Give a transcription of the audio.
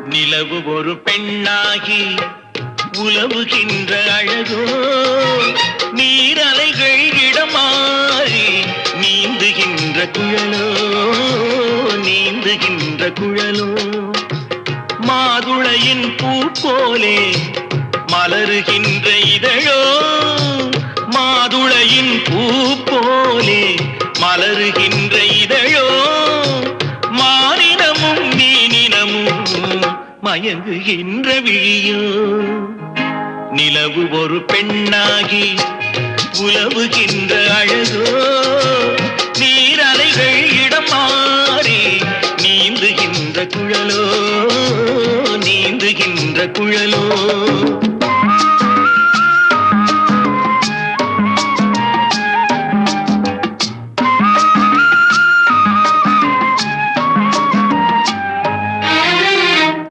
நிலவு ஒரு பெண்ணாகி உலவுகின்ற அழகோ, நீரலைகள் இடமாறி நீந்துகின்ற குழலோ, நீந்துகின்ற குழலோ. மாதுளையின் பூ போலே மலருகின்ற இதழோ, மாதுளையின் பூ போலே மலருகின்ற இதழோ, மானினமும் மீனினமும் மயங்குகின்ற விழியோ. நிலவு ஒரு பெண்ணாகி உலவுகின்ற அழகோ, நீரலைகள் இடம் மாறி நீந்துகின்ற குழலோ, நீந்துகின்ற குழலோ.